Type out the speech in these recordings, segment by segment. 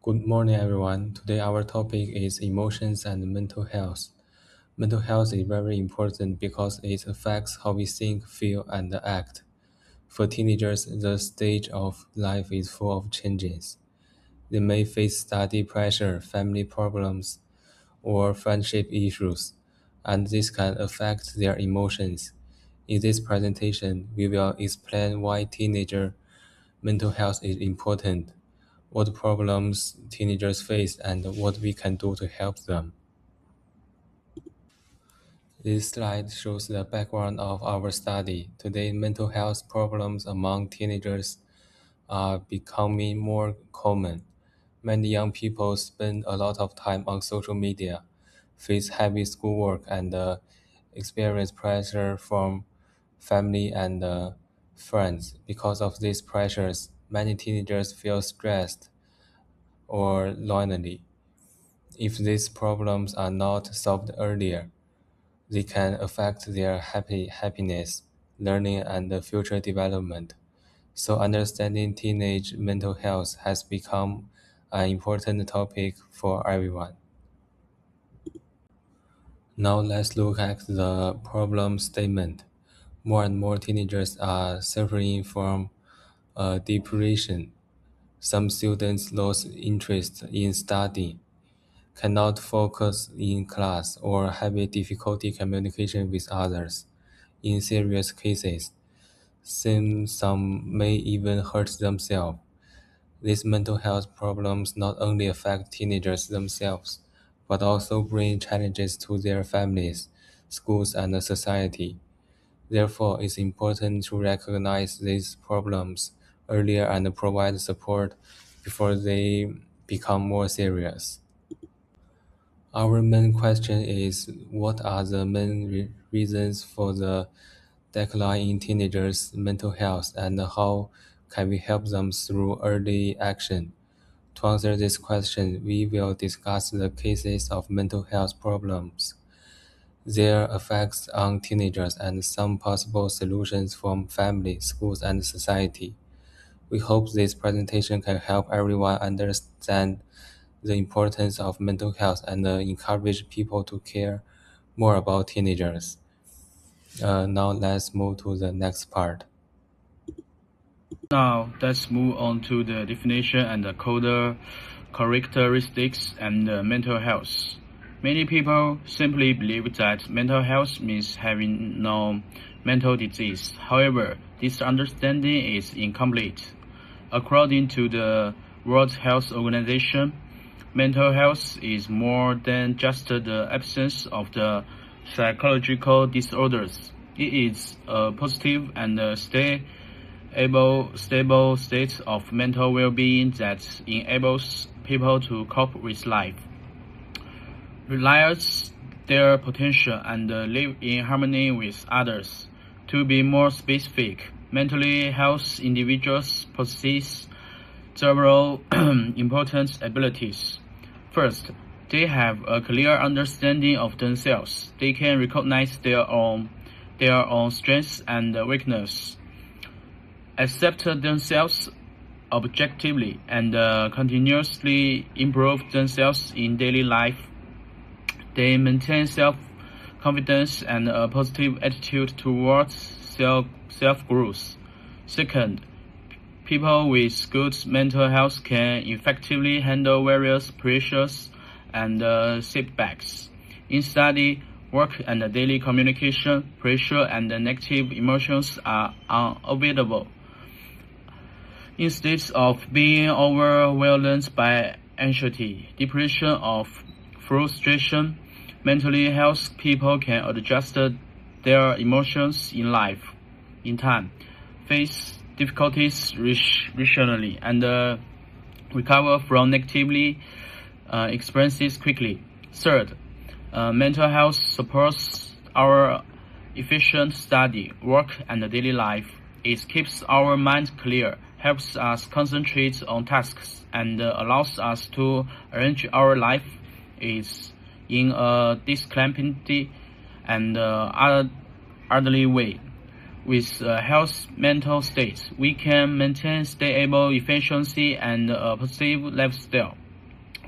Good morning, everyone. Today, our topic is emotions and mental health. Mental health is very important because it affects how we think, feel, and act. For teenagers, the stage of life is full of changes. They may face study pressure, family problems, or friendship issues, and this can affect their emotions. In this presentation, we will explain why teenager mental health is important, what problems teenagers face, and what we can do to help them. This slide shows the background of our study. Today, mental health problems among teenagers are becoming more common. Many young people spend a lot of time on social media, face heavy schoolwork, and experience pressure from family and friends. Because of these pressures, many teenagers feel stressed or lonely. If these problems are not solved earlier, they can affect their happiness, learning, and future development. So, understanding teenage mental health has become an important topic for everyone. Now, let's look at the problem statement. More and more teenagers are suffering from depression. Some students lose interest in studying, cannot focus in class, or have a difficulty communication with others. In serious cases, some may even hurt themselves. These mental health problems not only affect teenagers themselves, but also bring challenges to their families, schools, and society. Therefore, it's important to recognize these problems earlier and provide support before they become more serious. Our main question is, what are the main reasons for the decline in teenagers' mental health, and how can we help them through early action? To answer this question, we will discuss the cases of mental health problems, their effects on teenagers, and some possible solutions from family, schools, and society. We hope this presentation can help everyone understand the importance of mental health and encourage people to care more about teenagers. Now let's move to the next part. Now, let's move on to the definition and the core characteristics and mental health. Many people simply believe that mental health means having no mental disease. However, this understanding is incomplete. According to the World Health Organization, mental health is more than just the absence of the psychological disorders. It is a positive and stable state of mental well-being that enables people to cope with life, realize their potential, and live in harmony with others. To be more specific, mentally healthy individuals possess several important abilities. First, they have a clear understanding of themselves. They can recognize their own strengths and weaknesses, accept themselves objectively, and continuously improve themselves in daily life. They maintain self-confidence and a positive attitude towards self-growth. Second, people with good mental health can effectively handle various pressures and setbacks. In study, work, and daily communication, pressure and negative emotions are unavoidable. Instead of being overwhelmed by anxiety, depression, or frustration, mentally healthy people can adjust their emotions in time, face difficulties rationally, and recover from negatively experiences quickly. Third, mental health supports our efficient study, work, and daily life. It keeps our mind clear, helps us concentrate on tasks, and allows us to arrange our life is in a disciplined and orderly way. With a healthy mental state, we can maintain stable efficiency and a positive lifestyle.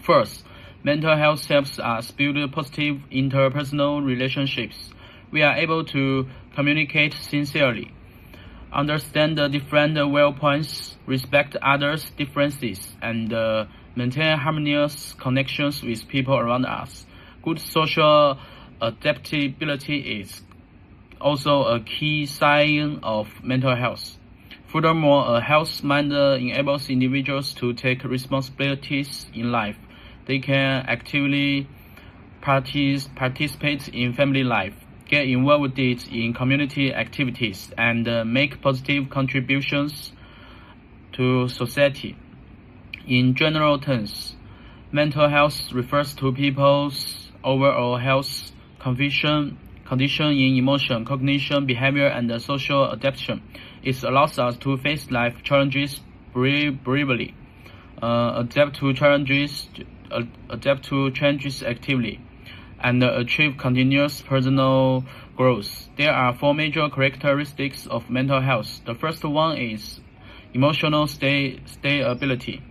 First, mental health helps us build positive interpersonal relationships. We are able to communicate sincerely, understand the different viewpoints, respect others' differences, and maintain harmonious connections with people around us. Good social adaptability is also a key sign of mental health. Furthermore, a healthy mind enables individuals to take responsibilities in life. They can actively participate in family life, get involved in community activities, and make positive contributions to society. In general terms, mental health refers to people's overall health condition in emotion, cognition, behavior, and social adaptation. It allows us to face life challenges bravely, adapt to changes actively, and achieve continuous personal growth. There are four major characteristics of mental health. The first one is emotional stability.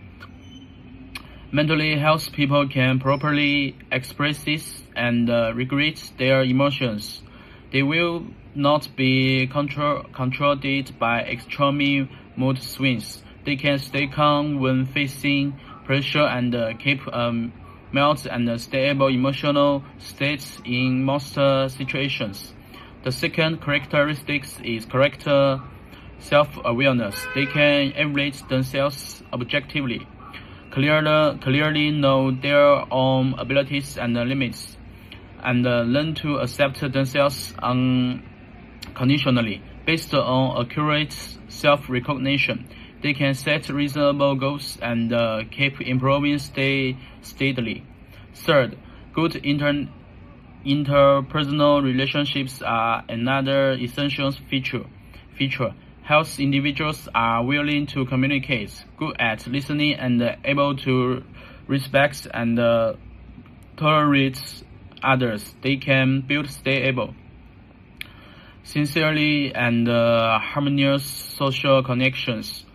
Mentally healthy people can properly express this and regulate their emotions. They will not be controlled by extreme mood swings. They can stay calm when facing pressure and keep mild and stable emotional states in most situations. The second characteristic is character self-awareness. They can evaluate themselves objectively, clearly know their own abilities and limits, and learn to accept themselves unconditionally. Based on accurate self-recognition, they can set reasonable goals and keep improving steadily. Third, good interpersonal relationships are another essential feature. Healthy individuals are willing to communicate, good at listening, and able to respect and tolerate others. They can build stable, sincerely, and harmonious social connections.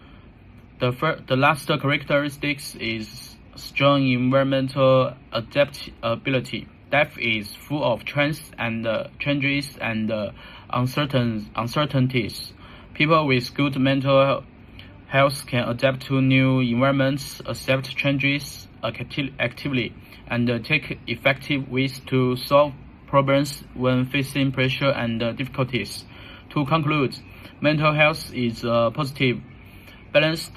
The last characteristic is strong environmental adaptability. Life is full of changes and uncertainties. People with good mental health can adapt to new environments, accept changes actively, and take effective ways to solve problems when facing pressure and difficulties. To conclude, mental health is a positive, balanced,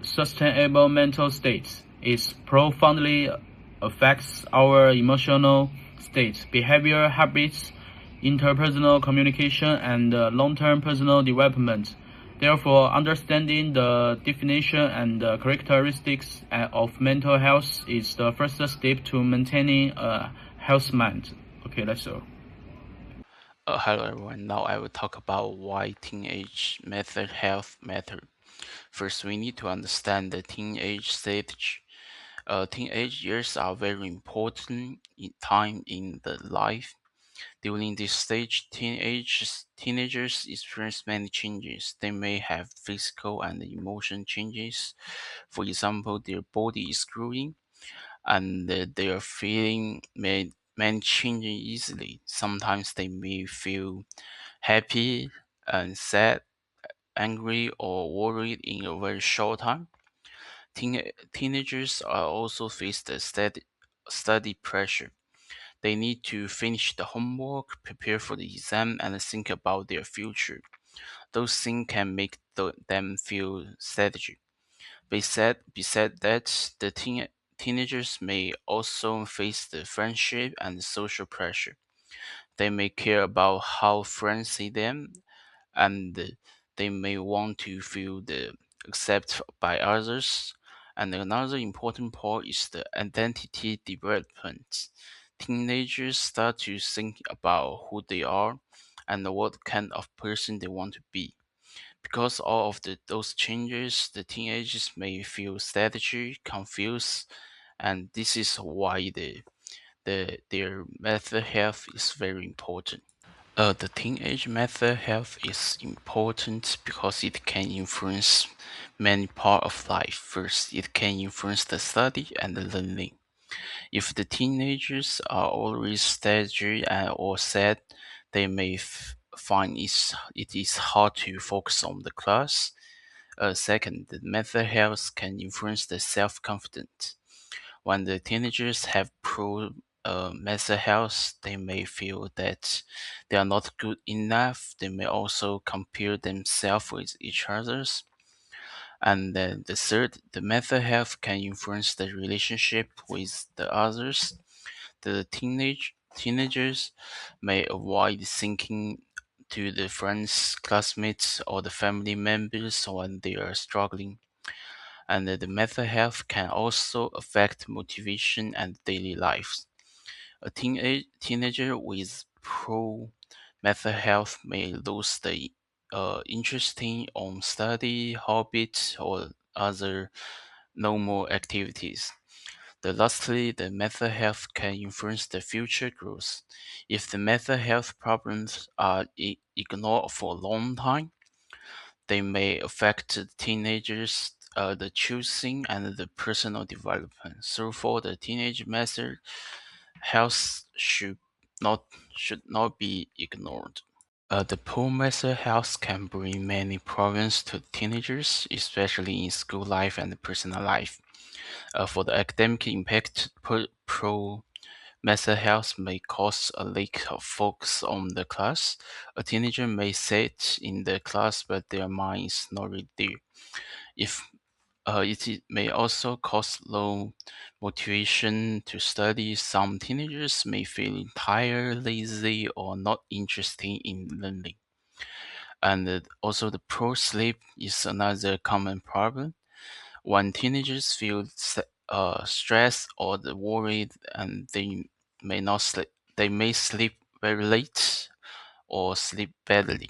sustainable mental state. It profoundly affects our emotional state, behavior, habits, interpersonal communication, and long-term personal development. Therefore, understanding the definition and characteristics of mental health is the first step to maintaining a healthy mind. Okay, that's all. Hello everyone. Now I will talk about why teenage mental health matter. First, we need to understand the teenage stage. Teenage years are very important time in the life. During this stage, teenagers experience many changes. They may have physical and emotion changes. For example, their body is growing and they are feeling many changes easily. Sometimes they may feel happy and sad, angry, or worried in a very short time. Teenagers are also face the study pressure. They need to finish the homework, prepare for the exam, and think about their future. Those things can make them feel strategy. Besides that, the teenagers may also face the friendship and social pressure. They may care about how friends see them, and they may want to feel the accepted by others. And another important part is the identity development. Teenagers start to think about who they are and what kind of person they want to be. Because all of those changes, the teenagers may feel strategy, confused, and this is why their mental health is very important. The teenage mental health is important because it can influence many part of life. First, it can influence the study and the learning. If the teenagers are always stagey or sad, they may find it is hard to focus on the class. Second, the mental health can influence the self-confidence. When the teenagers have poor mental health, they may feel that they are not good enough. They may also compare themselves with each others. And then the third, the mental health can influence the relationship with the others. The teenagers may avoid thinking to the friends, classmates, or the family members when they are struggling. And the mental health can also affect motivation and daily life. A teenager with poor mental health may lose the interest in on study, hobbies, or other normal activities. Lastly, the mental health can influence the future growth. If the mental health problems are ignored for a long time, they may affect the teenagers, the choosing and the personal development. So for the teenage mental health not should not be ignored. The poor mental health can bring many problems to teenagers, especially in school life and personal life. For the academic impact, pro mental health may cause a lack of focus on the class. A teenager may sit in the class, but their mind is not really there. If it may also cause low motivation to study. Some teenagers may feel tired, lazy, or not interested in learning. And also, the poor sleep is another common problem. When teenagers feel stressed or worried, and may not sleep, they may sleep very late or sleep badly.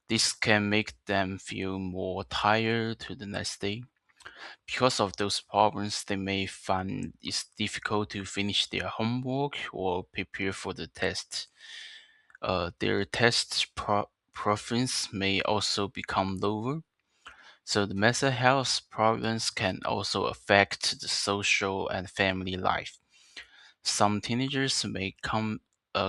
This can make them feel more tired to the next day. Because of those problems, they may find it difficult to finish their homework or prepare for the test. Their test preference may also become lower. So the mental health problems can also affect the social and family life. Some teenagers may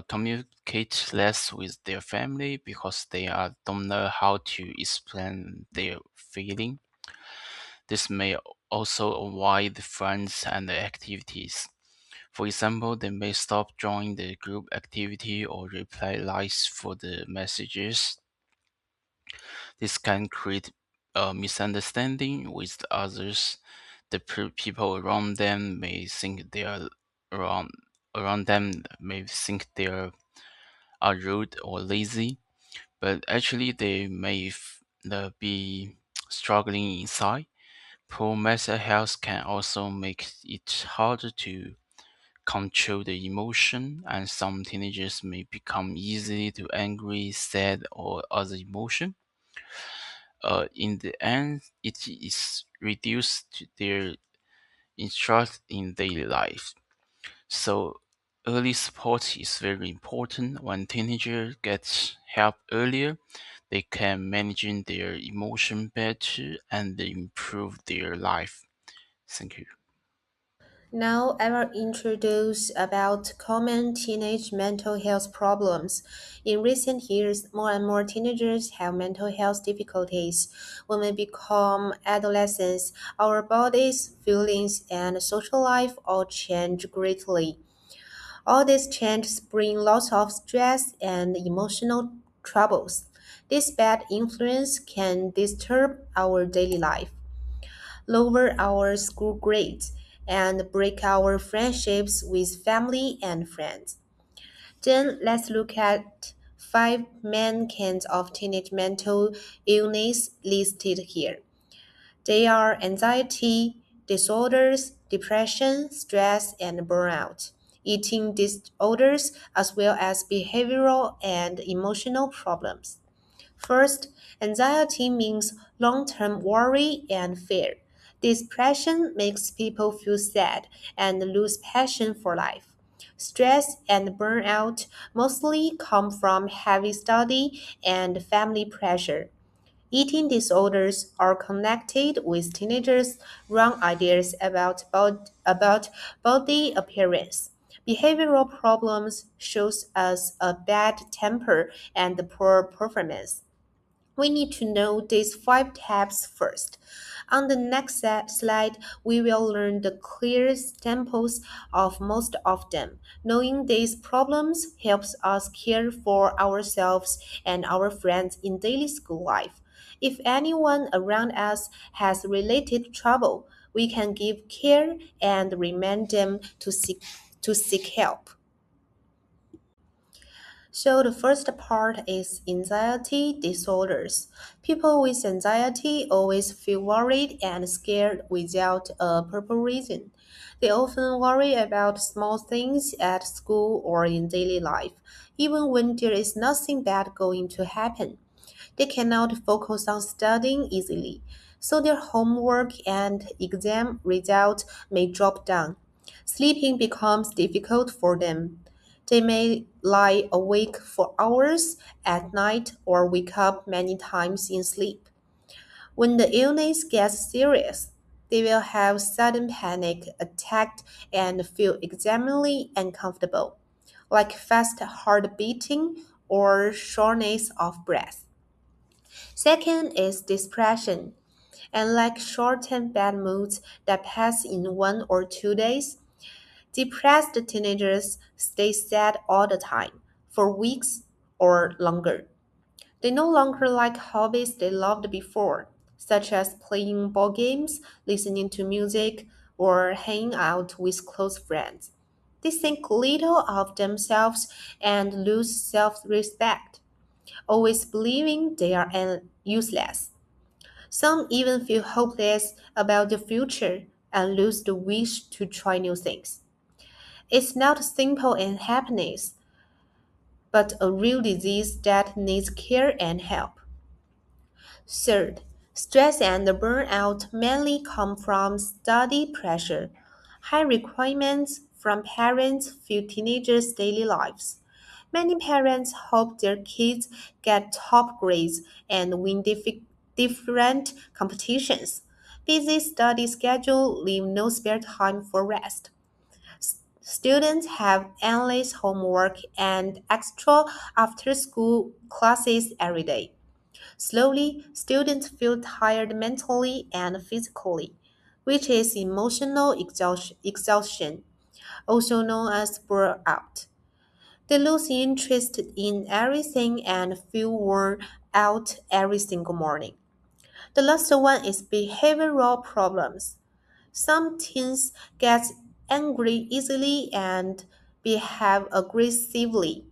communicate less with their family because they don't know how to explain their feeling. This may also avoid friends and activities. For example, they may stop joining the group activity or reply lies for the messages. This can create a misunderstanding with others. The people around them may think they are around around them may think they are rude or lazy, but actually they may be struggling inside. Poor mental health can also make it harder to control the emotion, and some teenagers may become easily to angry, sad, or other emotion. In the end, it is reduced to their interest in daily life. So early support is very important. When teenagers get help earlier, they can manage their emotion better and improve their life. Thank you. Now I will introduce about common teenage mental health problems. In recent years, more and more teenagers have mental health difficulties. When we become adolescents, our bodies, feelings, and social life all change greatly. All these changes bring lots of stress and emotional troubles. This bad influence can disturb our daily life, lower our school grades, and break our friendships with family and friends. Then let's look at five main kinds of teenage mental illness listed here. They are anxiety disorders, depression, stress, and burnout, eating disorders, as well as behavioral and emotional problems. First, anxiety means long term worry and fear. Depression makes people feel sad and lose passion for life. Stress and burnout mostly come from heavy study and family pressure. Eating disorders are connected with teenagers' wrong ideas about body appearance. Behavioral problems shows us a bad temper and poor performance. We need to know these 5 steps first. On the next slide, we will learn the clear examples of most of them. Knowing these problems helps us care for ourselves and our friends in daily school life. If anyone around us has related trouble, we can give care and remind them to seek help. So the first part is anxiety disorders. People with anxiety always feel worried and scared without a proper reason. They often worry about small things at school or in daily life, even when there is nothing bad going to happen. They cannot focus on studying easily, so their homework and exam results may drop down. Sleeping becomes difficult for them. They may lie awake for hours at night or wake up many times in sleep. When the illness gets serious, they will have sudden panic attack and feel extremely uncomfortable, like fast heart beating or shortness of breath. Second is depression. And like short-term bad moods that pass in 1 or 2 days, depressed teenagers stay sad all the time, for weeks or longer. They no longer like hobbies they loved before, such as playing ball games, listening to music, or hanging out with close friends. They think little of themselves and lose self-respect, always believing they are useless. Some even feel hopeless about the future and lose the wish to try new things. It's not simple in happiness, but a real disease that needs care and help. Third, stress and burnout mainly come from study pressure. High requirements from parents fuel teenagers' daily lives. Many parents hope their kids get top grades and win different competitions. Busy study schedule leave no spare time for rest. Students have endless homework and extra after-school classes every day. Slowly, students feel tired mentally and physically, which is emotional exhaustion, also known as burnout. They lose interest in everything and feel worn out every single morning. The last one is behavioral problems. Some teens get angry easily and behave aggressively.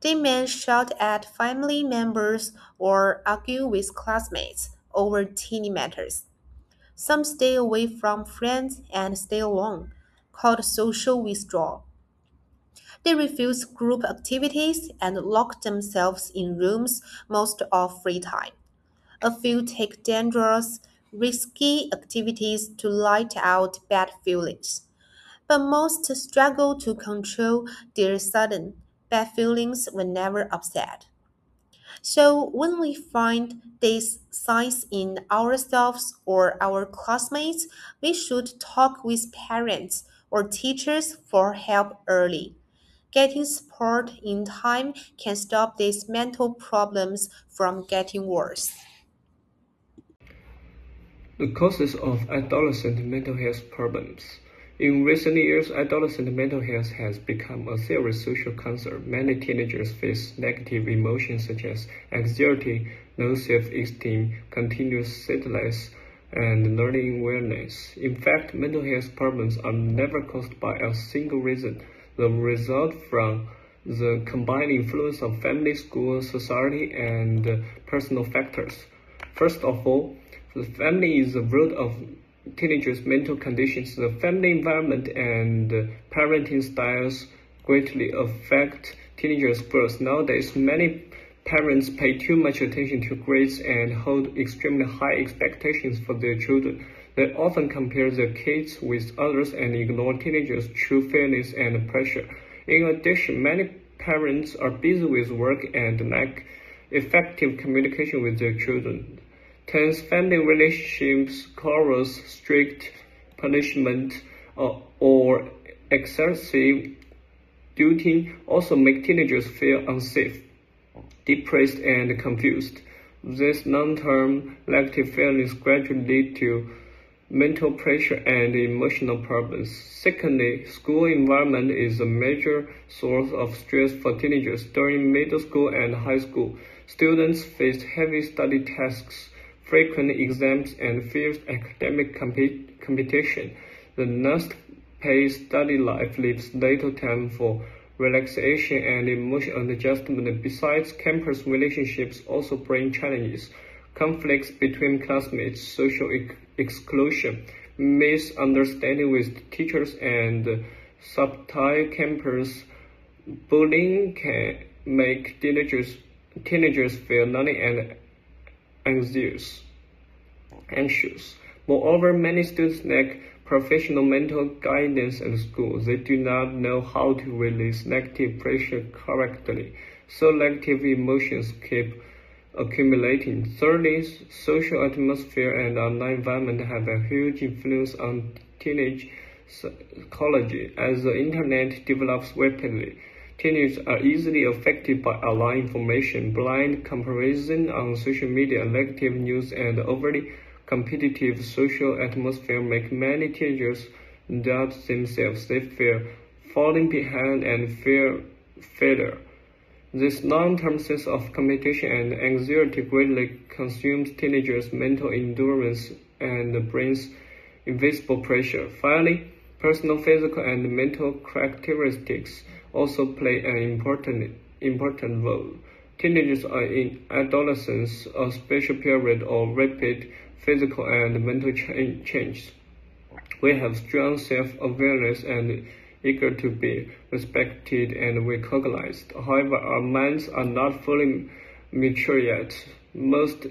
They may shout at family members or argue with classmates over teeny matters. Some stay away from friends and stay alone, called social withdrawal. They refuse group activities and lock themselves in rooms most of free time. A few take dangerous, risky activities to light out bad feelings, but most struggle to control their sudden bad feelings whenever upset. So, when we find these signs in ourselves or our classmates, we should talk with parents or teachers for help early. Getting support in time can stop these mental problems from getting worse. The causes of adolescent mental health problems. In recent years, adolescent mental health has become a serious social concern. Many teenagers face negative emotions such as anxiety, low self-esteem, continuous sadness, and learning awareness. In fact, mental health problems are never caused by a single reason. They result from the combined influence of family, school, society, and personal factors. First of all, the family is the root of teenagers' mental conditions. The family environment and parenting styles greatly affect teenagers' growth. Nowadays, many parents pay too much attention to grades and hold extremely high expectations for their children. They often compare their kids with others and ignore teenagers' true feelings and pressure. In addition, many parents are busy with work and lack effective communication with their children. Tense family relationships, coerce, strict punishment, or excessive duty also make teenagers feel unsafe, depressed, and confused. These long-term negative feelings gradually lead to mental pressure and emotional problems. Secondly, school environment is a major source of stress for teenagers. During middle school and high school, students face heavy study tasks, frequent exams, and fierce academic competition. The paced study life leaves little time for relaxation and emotional adjustment. Besides, campus relationships also bring challenges. Conflicts between classmates, social exclusion, misunderstanding with teachers, and subtle campus bullying can make teenagers feel lonely and anxious anxious. Moreover, many students lack professional mental guidance at school. They do not know how to release negative pressure correctly, so negative emotions keep accumulating. Thirdly, social atmosphere and online environment have a huge influence on teenage psychology. As the internet develops rapidly, teenagers are easily affected by online information, blind comparison on social media, negative news, and overly competitive social atmosphere make many teenagers doubt themselves. They fear falling behind and fear failure. This long-term sense of competition and anxiety greatly consumes teenagers' mental endurance and brings invisible pressure. Finally, personal physical and mental characteristics also play an important role. Teenagers are in adolescence, a special period of rapid physical and mental change. We have strong self-awareness and eager to be respected and recognized. However, our minds are not fully mature yet. Most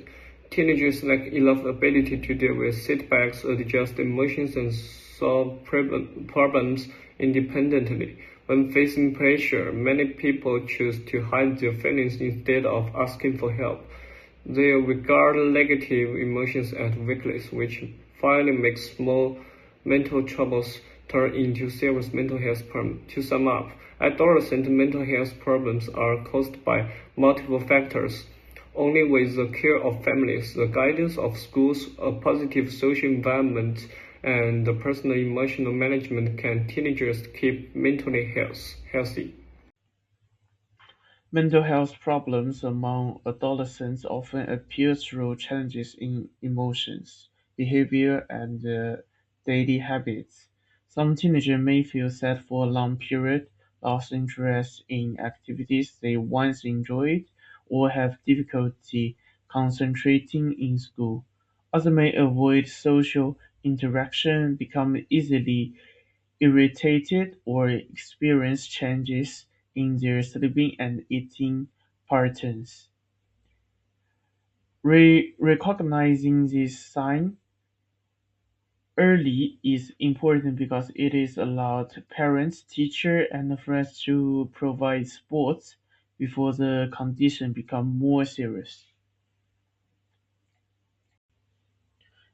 teenagers lack enough ability to deal with setbacks, adjust emotions, and solve problems independently. When facing pressure, many people choose to hide their feelings instead of asking for help. They regard negative emotions as weakness, which finally makes small mental troubles turn into serious mental health problems. To sum up, adolescent mental health problems are caused by multiple factors. Only with the care of families, the guidance of schools, a positive social environment, and the personal emotional management can teenagers keep mentally healthy. Mental health problems among adolescents often appear through changes in emotions, behavior, and daily habits. Some teenagers may feel sad for a long period, lose interest in activities they once enjoyed, or have difficulty concentrating in school. Others may avoid social interaction, become easily irritated, or experience changes in their sleeping and eating patterns. Recognizing this sign early is important because it is allowed parents, teachers, and friends to provide support before the condition become more serious.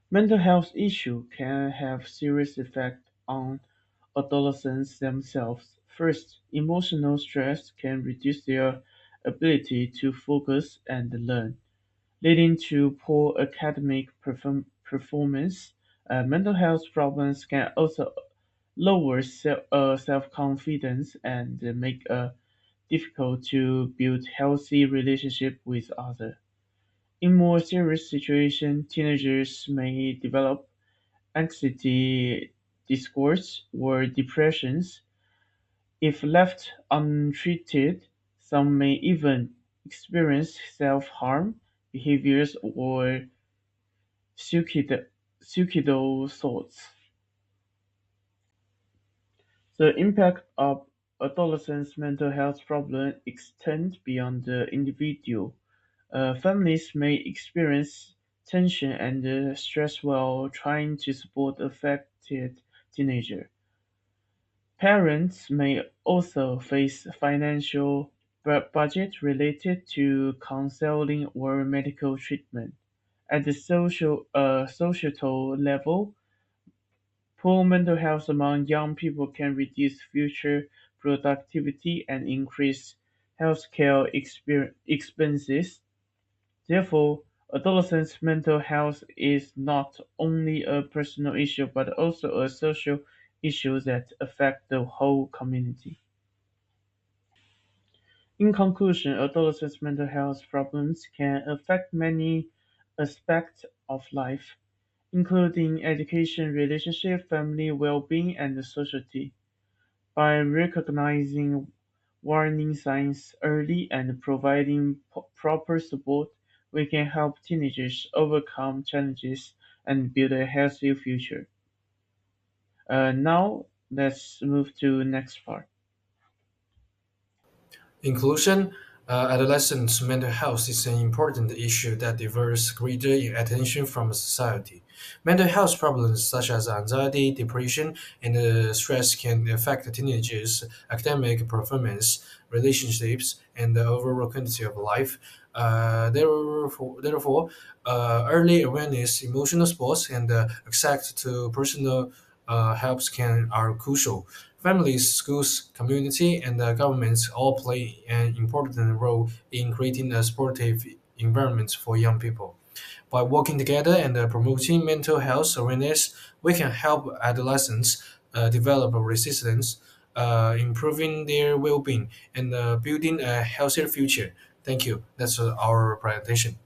Mental health issues can have serious effects on adolescents themselves. First, emotional stress can reduce their ability to focus and learn, leading to poor academic performance. Mental health problems can also lower self-confidence and make it difficult to build healthy relationships with others. In more serious situations, teenagers may develop anxiety disorders or depressions. If left untreated, some may even experience self-harm behaviors or suicidal thoughts. The impact of adolescents' mental health problems extends beyond the individual. Families may experience tension and stress while trying to support affected teenagers. Parents may also face financial budget related to counseling or medical treatment. At the societal level, poor mental health among young people can reduce future productivity and increase healthcare expenses. Therefore, adolescents' mental health is not only a personal issue but also a social issue that affects the whole community. In conclusion, adolescents' mental health problems can affect many aspects of life, including education, relationship, family well-being, and society. By recognizing warning signs early and providing proper support, we can help teenagers overcome challenges and build a healthy future. Now, let's move to next part. Inclusion, adolescent mental health is an important issue that deserves greater attention from society. Mental health problems such as anxiety, depression, and stress can affect teenagers' academic performance, relationships, and the overall quality of life. Early awareness, emotional support, and access to personal helps can are crucial. Families, schools, community, and governments all play an important role in creating a supportive environment for young people. By working together and promoting mental health awareness, we can help adolescents develop a resilience, improving their well-being, and building a healthier future. Thank you. That's our presentation.